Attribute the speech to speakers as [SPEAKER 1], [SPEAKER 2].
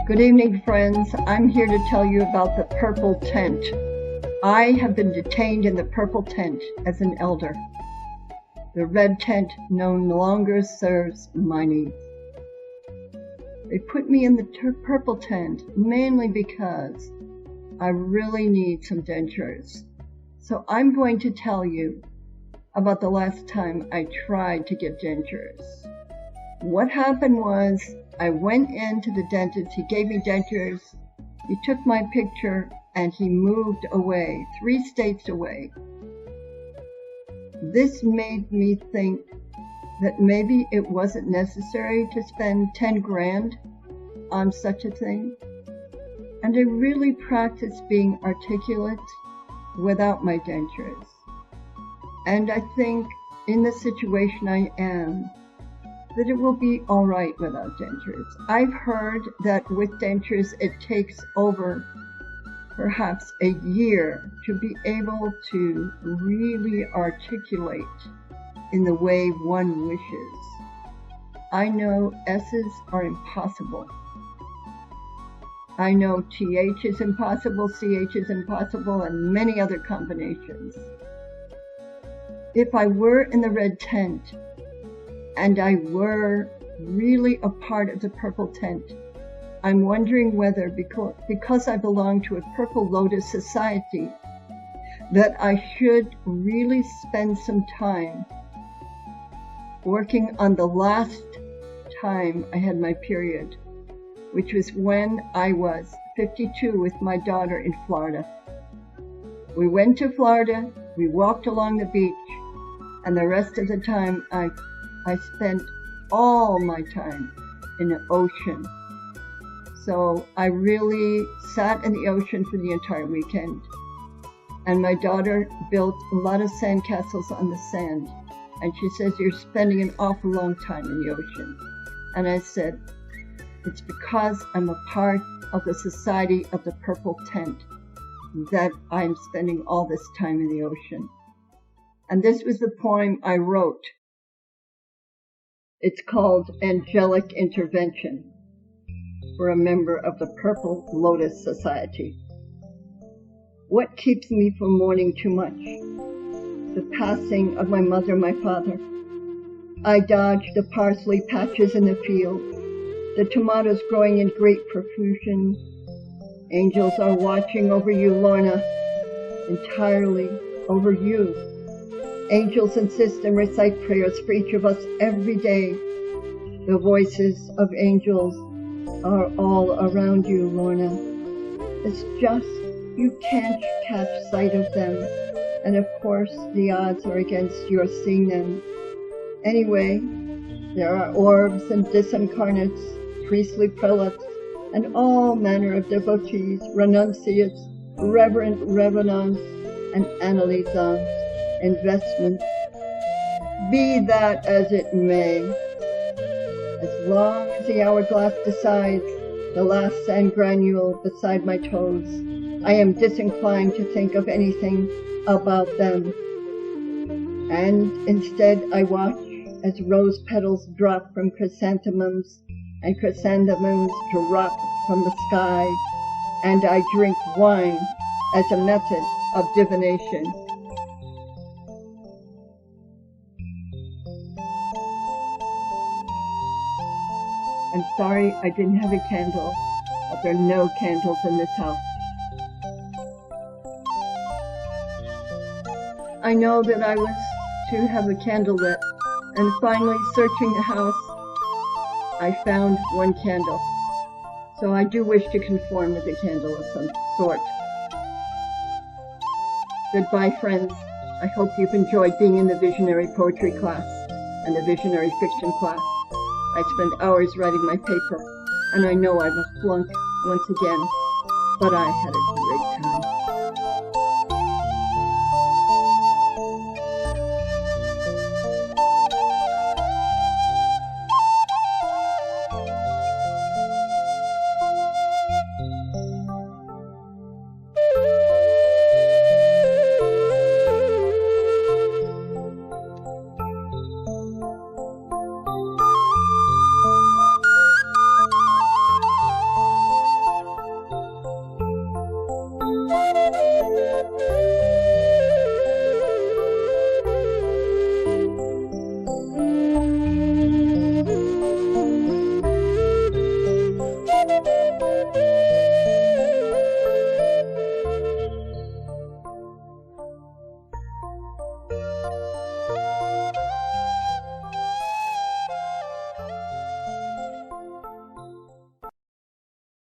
[SPEAKER 1] Good evening, friends. I'm here to tell you about the purple tent. I have been detained in the purple tent as an elder. The red tent no longer serves my needs. They put me in the purple tent mainly because I really need some dentures. So I'm going to tell you about the last time I tried to get dentures. What happened was I went into the dentist, he gave me dentures, he took my picture, and he moved away, 3 states away. This made me think that maybe it wasn't necessary to spend 10 grand on such a thing. And I really practiced being articulate without my dentures. And I think in the situation I am, that it will be all right without dentures. I've heard that with dentures it takes over perhaps a year to be able to really articulate in the way one wishes. I know S's are impossible. I know TH is impossible, CH is impossible, and many other combinations. If I were in the red tent, and I were really a part of the purple tent, I'm wondering whether, because I belong to a Purple Lotus Society, that I should really spend some time working on the last time I had my period, which was when I was 52 with my daughter in Florida. We went to Florida, we walked along the beach, and the rest of the time I spent all my time in the ocean. So I really sat in the ocean for the entire weekend. And my daughter built a lot of sandcastles on the sand. And she says, "You're spending an awful long time in the ocean." And I said, "It's because I'm a part of the Society of the Purple Tent that I'm spending all this time in the ocean." And this was the poem I wrote. It's called Angelic Intervention for a member of the Purple Lotus Society. What keeps me from mourning too much? The passing of my mother, my father. I dodge the parsley patches in the field, the tomatoes growing in great profusion. Angels are watching over you, Lorna, entirely over you. Angels insist and recite prayers for each of us every day. The voices of angels are all around you, Lorna. It's just you can't catch sight of them, and of course the odds are against your seeing them. Anyway, there are orbs and disincarnates, priestly prelates, and all manner of devotees, renunciates, reverend revenants, and analysans, investments. Be that as it may, as long as the hourglass decides the last sand granule beside my toes, I am disinclined to think of anything about them. And instead I watch as rose petals drop from chrysanthemums and chrysanthemums drop from the sky, and I drink wine as a method of divination. I'm sorry I didn't have a candle, but there are no candles in this house. I know that I was to have a candle lit, and finally searching the house, I found one candle. So I do wish to conform with a candle of some sort. Goodbye, friends. I hope you've enjoyed being in the visionary poetry class and the visionary fiction class. I spent hours writing my paper, and I know I will flunk once again, but I had a great time.